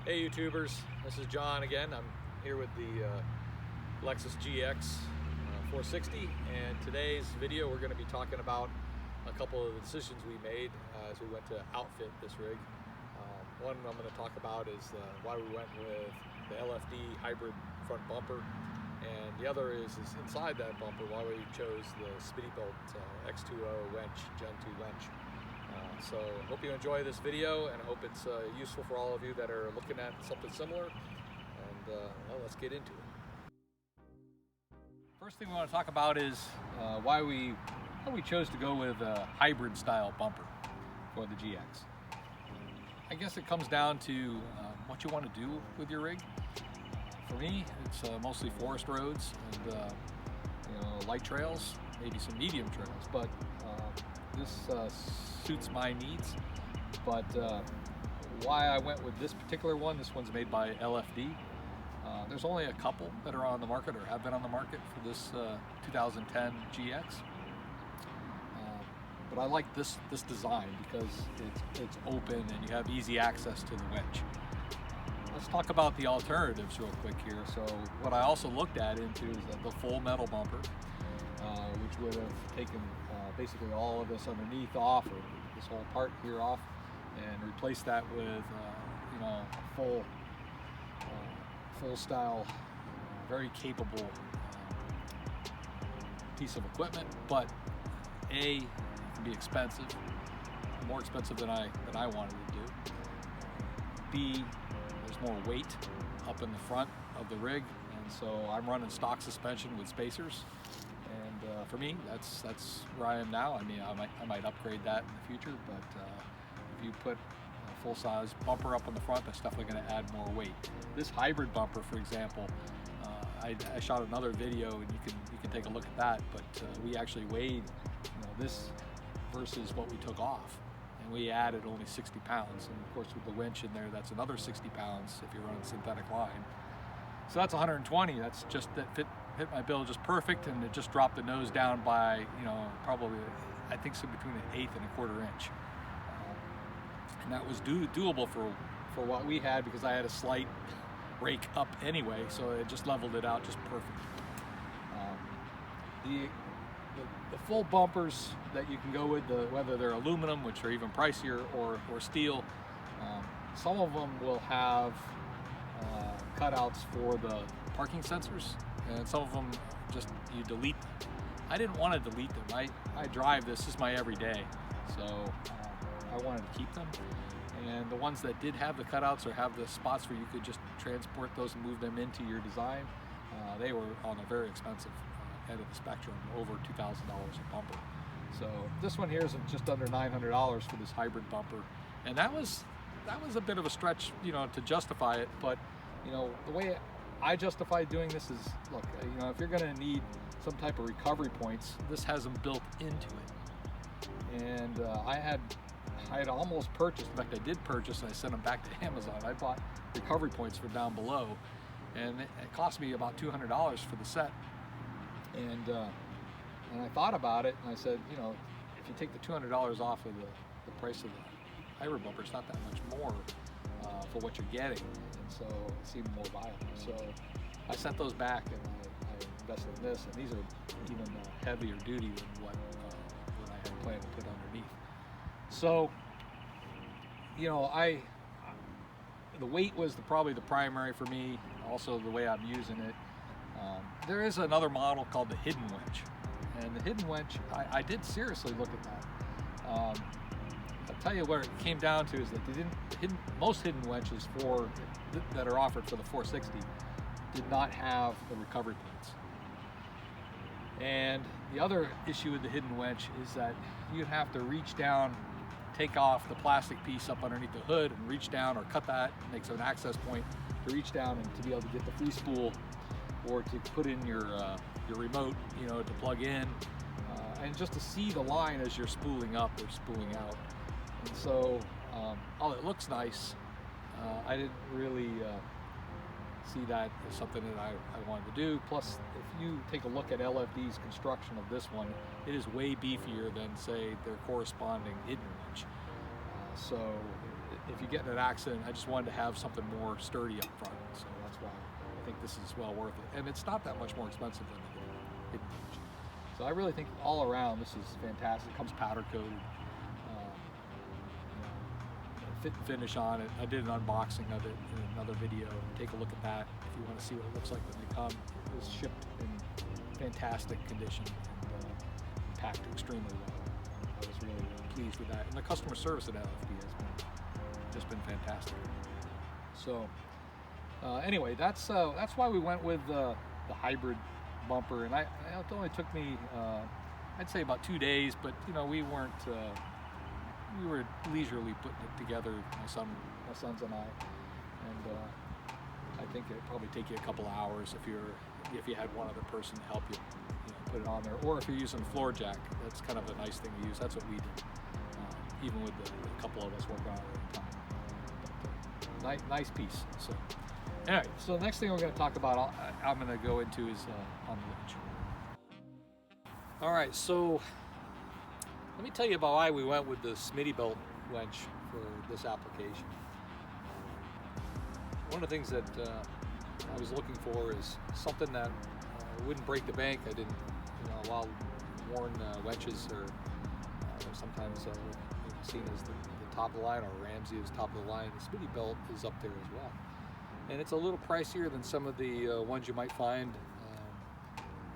Hey YouTubers, this is John again. I'm here with the Lexus GX460, and today's video we're going to be talking about a couple of the decisions we made as we went to outfit this rig. One I'm going to talk about is why we went with the LFD Hybrid front bumper, and the other is inside that bumper why we chose the Smittybilt X20 Winch Gen2 Winch. So hope you enjoy this video, and I hope it's useful for all of you that are looking at something similar. And well, let's get into it. First thing we want to talk about is why we chose to go with a hybrid style bumper for the GX. I guess it comes down to what you want to do with your rig. For me, it's mostly forest roads and light trails, maybe some medium trails, but this suits my needs. But why I went with this particular one, this one's made by LFD. There's only a couple that are on the market or have been on the market for this 2010 GX. But I like this design because it's open and you have easy access to the winch. Let's talk about the alternatives real quick here. So what I also looked at into is the full metal bumper, which would have taken basically all of this underneath off, or this whole part here off, and replace that with a full style, very capable piece of equipment. But A, it can be expensive, more expensive than I wanted to do. B, there's more weight up in the front of the rig, and so I'm running stock suspension with spacers. And for me, that's where I am now. I mean, I might upgrade that in the future, but if you put a full-size bumper up on the front, that's definitely going to add more weight. This hybrid bumper, for example, I shot another video, and you can take a look at that. But we actually weighed this versus what we took off, and we added only 60 pounds. And of course, with the winch in there, that's another 60 pounds if you're running synthetic line. So that's 120. That's just that hit my bill just perfect, and it just dropped the nose down by probably I think so between an 1/8 and a 1/4 inch, and that was doable for what we had, because I had a slight rake up anyway, so it just leveled it out just perfect. The full bumpers that you can go with, whether they're aluminum, which are even pricier, or steel, some of them will have cutouts for the parking sensors, and some of them just you delete them. I didn't want to delete them. I drive this is my everyday, so I wanted to keep them. And the ones that did have the cutouts or have the spots where you could just transport those and move them into your design, they were on a very expensive end of the spectrum, over $2,000 a bumper. So this one here is just under $900 for this hybrid bumper, and that was a bit of a stretch, to justify it. But the way I justify doing this is, look, if you're going to need some type of recovery points, this has them built into it. And I had almost purchased, in fact I did purchase, and I sent them back to Amazon. I bought recovery points for down below, and it cost me about $200 for the set. And I thought about it, and I said, if you take the $200 off of the price of the hybrid bumper, it's not that much more for what you're getting, and so it seemed more viable. So I sent those back, and I invested in this, and these are even heavier duty than what I had planned to put underneath. So the weight was probably the primary for me, also the way I'm using it. There is another model called the hidden winch, and the hidden winch, I did seriously look at that. I'll tell you where it came down to is that most hidden winches that are offered for the 460 did not have the recovery points. And the other issue with the hidden winch is that you'd have to reach down, take off the plastic piece up underneath the hood, and reach down, or cut that, makes an access point to reach down and to be able to get the free spool, or to put in your remote, to plug in, and just to see the line as you're spooling up or spooling out. And so, it looks nice. I didn't really see that as something that I wanted to do. Plus, if you take a look at LFD's construction of this one, it is way beefier than, say, their corresponding hidden winch. So if you get in an accident, I just wanted to have something more sturdy up front. So that's why I think this is well worth it. And it's not that much more expensive than the Hidden Winch. So I really think all around this is fantastic. It comes powder coated. Fit and finish on it. I did an unboxing of it in another video. Take a look at that if you want to see what it looks like when they come. It was shipped in fantastic condition and packed extremely well. I was really pleased with that. And the customer service at LFD has just been fantastic. So anyway, that's why we went with the hybrid bumper. And it only took me, I'd say about 2 days, but you know, we were leisurely putting it together, my sons and I, and I think it'd probably take you a couple hours if you had one other person to help you, put it on there, or if you're using a floor jack. That's kind of a nice thing to use. That's what we did, even with a couple of us working on it at a time. But, nice piece. So anyway, so the next thing we're going to talk about, I'm going to go into is on the winch. All right, so let me tell you about why we went with the Smittybilt winch for this application. One of the things that I was looking for is something that wouldn't break the bank. I didn't, while worn winches are sometimes seen as the top of the line, or Ramsey is top of the line, the Smittybilt is up there as well. And it's a little pricier than some of the ones you might find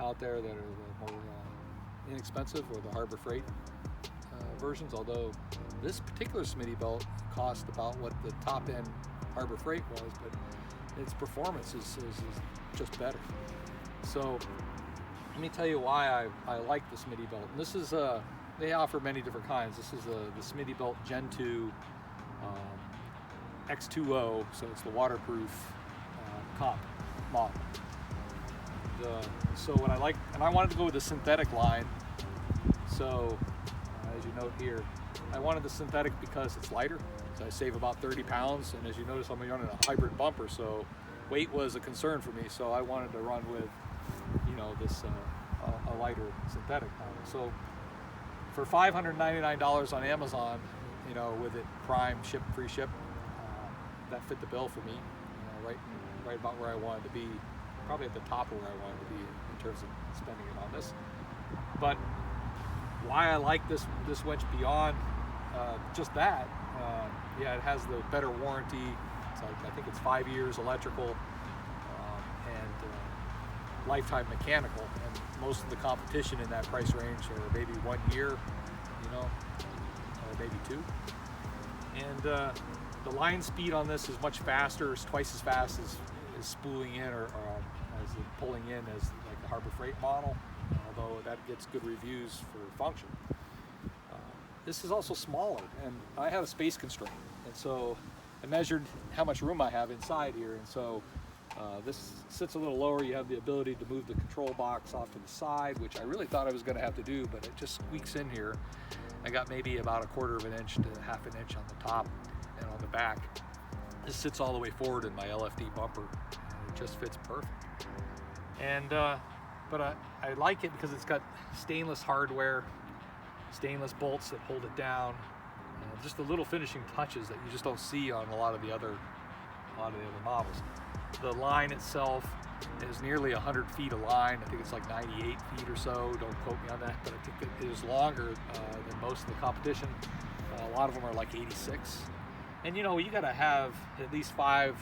out there that are the more inexpensive, or the Harbor Freight versions, although this particular Smittybilt cost about what the top end Harbor Freight was, but its performance is just better. So let me tell you why I like the Smittybilt. And this is they offer many different kinds. This is the Smittybilt Gen2 X20, so it's the waterproof comp model. So what I like, and I wanted to go with the synthetic line. So as you note here, I wanted the synthetic because it's lighter, so I save about 30 pounds, and as you notice, I'm running a hybrid bumper, so weight was a concern for me, so I wanted to run with, this a lighter synthetic model. So for $599 on Amazon, with it prime free ship, that fit the bill for me, right about where I wanted to be, probably at the top of where I wanted to be in terms of spending it on this. But why I like this winch beyond just that, it has the better warranty. It's like, I think it's 5 years electrical and lifetime mechanical, and most of the competition in that price range are maybe 1 year, or maybe 2. And the line speed on this is much faster. It's twice as fast as spooling in or as pulling in as like the Harbor Freight model, although that gets good reviews for function. This is also smaller, and I have a space constraint, and so I measured how much room I have inside here, and so this sits a little lower. You have the ability to move the control box off to the side, which I really thought I was going to have to do, but it just squeaks in here. I got maybe about 1/4 of an inch to 1/2 an inch on the top and on the back. This sits all the way forward in my LFD bumper, and it just fits perfect. And but I like it because it's got stainless hardware, stainless bolts that hold it down, just the little finishing touches that you just don't see on a lot of the other models. The line itself is nearly 100 feet of line. I think it's like 98 feet or so. Don't quote me on that, but I think it is longer than most of the competition. A lot of them are like 86. And you got to have at least five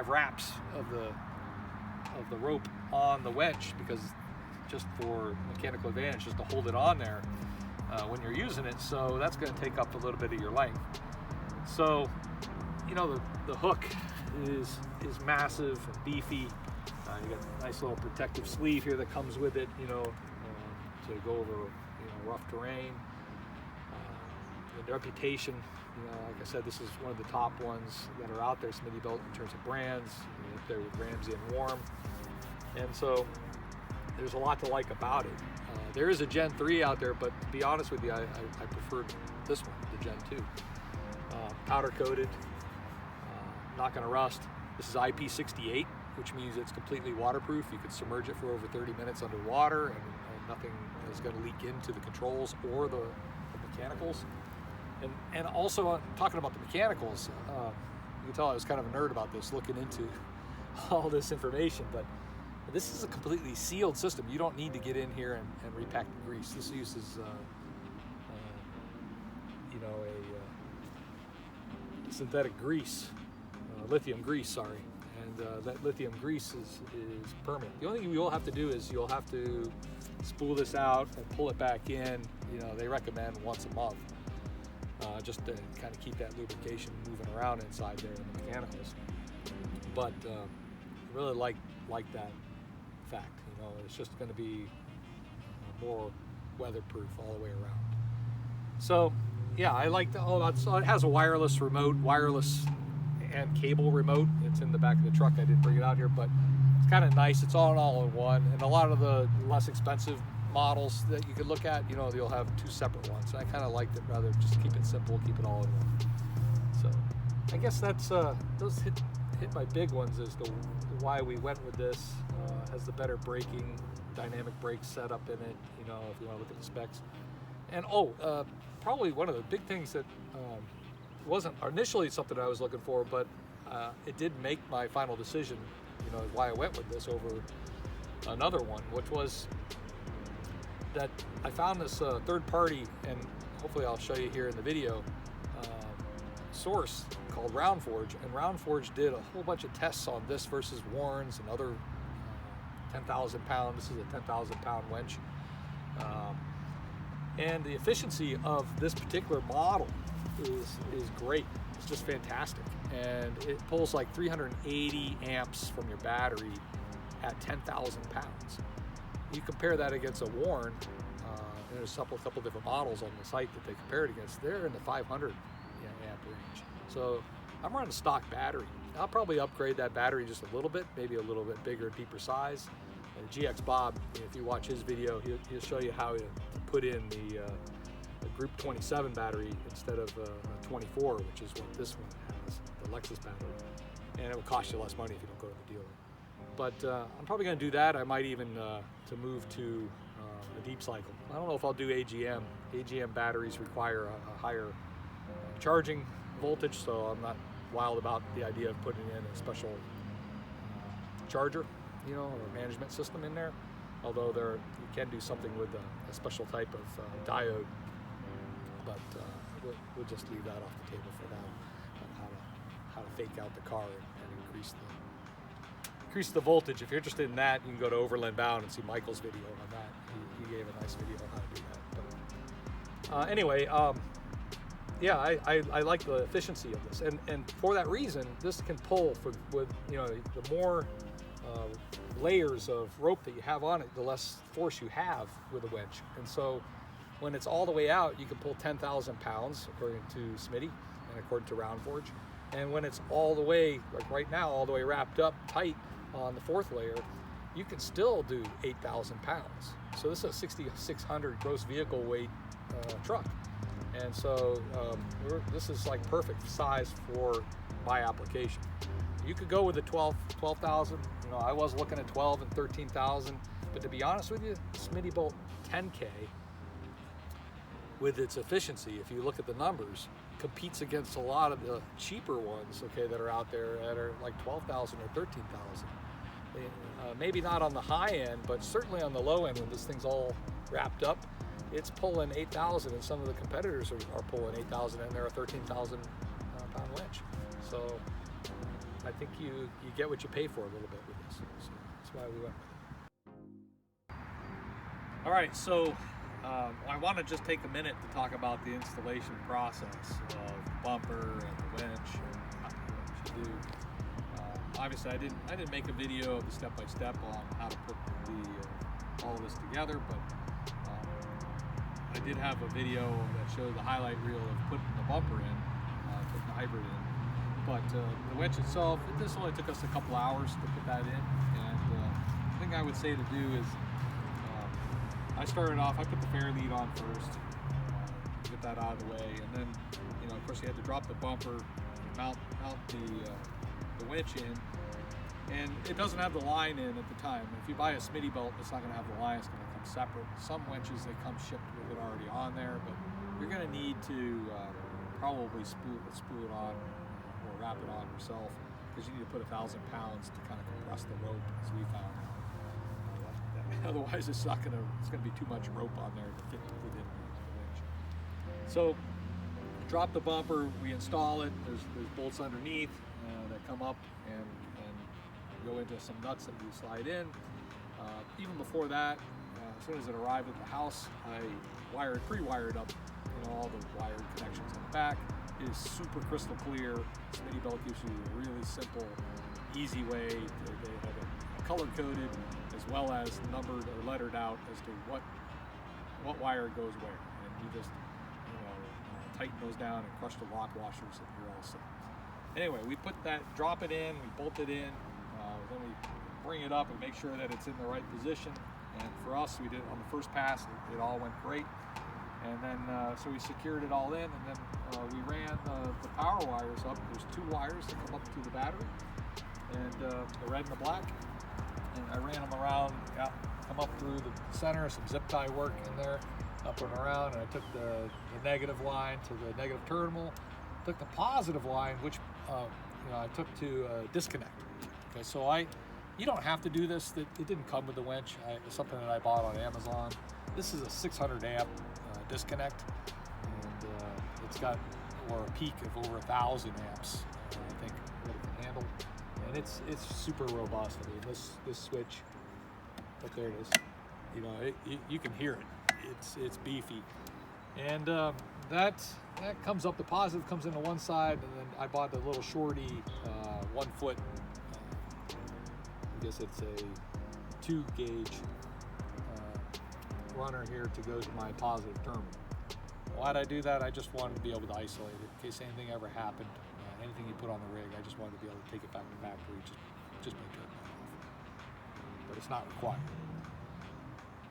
wraps of the rope on the winch, because just for mechanical advantage, just to hold it on there when you're using it. So that's going to take up a little bit of your length. So the hook is massive and beefy. You got a nice little protective sleeve here that comes with it, to go over rough terrain. The reputation, like I said, this is one of the top ones that are out there, Smittybilt, in terms of brands. Up there with Ramsey and Warm, and so there's a lot to like about it. There is a Gen 3 out there, but to be honest with you, I preferred this one, the Gen 2. Powder coated, not going to rust. This is IP68, which means it's completely waterproof. You could submerge it for over 30 minutes underwater, and nothing is going to leak into the controls or the mechanicals. And also talking about the mechanicals, you can tell I was kind of a nerd about this, looking into all this information, but this is a completely sealed system. You don't need to get in here and repack the grease. This uses, you know, a synthetic grease, lithium grease, sorry. And that lithium grease is permanent. The only thing you'll have to do is you'll have to spool this out and pull it back in. You know, they recommend once a month, just to kind of keep that lubrication moving around inside there in the mechanicals. But I really like that fact. You know, it's just going to be more weatherproof all the way around. So yeah, I like the, so it has a wireless remote, wireless and cable remote. It's in the back of the truck. I didn't bring it out here, but it's kind of nice. It's all in one. And a lot of the less expensive models that you could look at, you know, you'll have two separate ones. I kind of liked it, rather just keep it simple, keep it all in one. So I guess that's those hit my big ones as to why we went with this. Has the better braking, dynamic brake setup in it, you know, if you want to look at the specs. And probably one of the big things that wasn't initially something I was looking for, but it did make my final decision, you know, why I went with this over another one, which was that I found this third party, and hopefully I'll show you here in the video, source called RoundForge. And RoundForge did a whole bunch of tests on this versus Warren's and other 10,000 pound, this is a 10,000 pound winch. And the efficiency of this particular model is great. It's just fantastic. And it pulls like 380 amps from your battery at 10,000 pounds. You compare that against a Warren, there's a couple different models on the site that they compare it against. They're in the 500 amp range. So I'm running a stock battery. I'll probably upgrade that battery just a little bit, maybe a little bit bigger, deeper size. And GXBob, if you watch his video, he'll show you how to put in the Group 27 battery instead of a 24, which is what this one has, the Lexus battery. And it will cost you less money if you don't go to the dealer. But I'm probably going to do that. I might even to move to a deep cycle. I don't know if I'll do AGM. AGM batteries require a higher charging voltage, so I'm not wild about the idea of putting in a special charger, you know, or management system in there. Although you can do something with a special type of diode, but we'll just leave that off the table for now. On how to fake out the car and increase the voltage. If you're interested in that, you can go to OverlandBound and see Michael's video on that. He gave a nice video on how to do that. But anyway, yeah, I like the efficiency of this, and for that reason, this can pull with you know, the more layers of rope that you have on it, the less force you have with a winch. And so when it's all the way out, you can pull 10,000 pounds according to Smitty and according to RoundForge. And when it's all the way, like right now, all the way wrapped up tight on the fourth layer, you can still do 8,000 pounds. So this is a 6,600 gross vehicle weight truck. And so this is like perfect size for my application. You could go with the 12,000. You know, I was looking at 12 and 13,000, but to be honest with you, Smittybilt 10K, with its efficiency, if you look at the numbers, competes against a lot of the cheaper ones, okay, that are out there that are like 12,000 or 13,000. Maybe not on the high end, but certainly on the low end when this thing's all wrapped up, it's pulling 8,000, and some of the competitors are pulling 8,000, and they're a 13,000 pound winch. So I think you get what you pay for a little bit with this. So that's why we went with it. All right, so I want to just take a minute to talk about the installation process of the bumper and the winch and what you do. Obviously, I didn't make a video of the step-by-step on how to put all of this together, but I did have a video that showed the highlight reel of putting the bumper in, putting the hybrid in. But the winch itself, this only took us a couple hours to put that in. And the thing I would say to do is, I started off, I put the fair lead on first, get that out of the way, and then, you know, of course you had to drop the bumper, mount the winch in, and it doesn't have the line in at the time. If you buy a Smittybilt, it's not going to have the line, it's going to come separate. Some winches, they come shipped with it already on there, but you're going to need to probably spool it on or wrap it on yourself, because you need to put 1,000 pounds to kind of compress the rope, as we found out. Otherwise, it's gonna be too much rope on there to fit within the winch. So, drop the bumper, we install it. There's bolts underneath that come up and go into some nuts that you slide in. Even before that, as soon as it arrived at the house, I pre-wired up, all the wired connections in the back. It is super crystal clear. Smittybilt gives you a really simple, easy way. They have it color-coded as well as numbered or lettered out as to what wire goes where, and you just tighten those down and crush the lock washers, and you're all set. Anyway, we drop it in, we bolt it in, then we bring it up and make sure that it's in the right position. And for us, we did on the first pass, it all went great. And then, so we secured it all in, and then we ran the power wires up. There's 2 wires that come up to the battery, and the red and the black. And I ran them around, come up through the center, some zip tie work in there, up and around, and I took the negative line to the negative terminal, took the positive line, which I took to disconnect. Okay, so you don't have to do this. It didn't come with the winch. It's something that I bought on Amazon. This is a 600 amp disconnect, and it's got a peak of over 1,000 amps. I think what it can handle, and it's super robust. I mean, this switch, but there it is. You can hear it. It's beefy, and that comes up. The positive comes into one side, and then I bought the little shorty 1 foot. I guess it's a 2 gauge runner here to go to my positive terminal. Why'd I do that? I just wanted to be able to isolate it in case anything ever happened. Anything you put on the rig, I just wanted to be able to take it back to the factory, just by turning it off. But it's not required.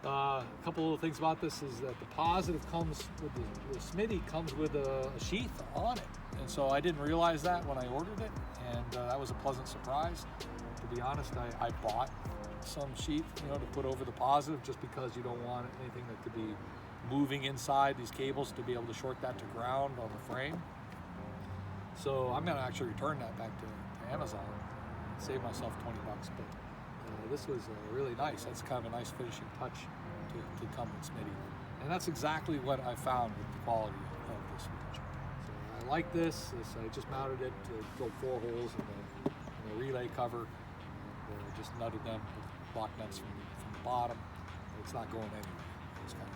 A couple little things about this is that the positive comes with the Smitty comes with a sheath on it, and so I didn't realize that when I ordered it, and that was a pleasant surprise. To be honest, I bought some sheath, to put over the positive, just because you don't want anything that could be moving inside these cables to be able to short that to ground on the frame. So I'm going to actually return that back to Amazon and save myself $20. But this was really nice. That's kind of a nice finishing touch to come with Smitty. And that's exactly what I found with the quality of this winch. So I like this. I just mounted it, drilled 4 holes in the relay cover, and just nutted them with block nuts from the bottom. It's not going anywhere. It's kind of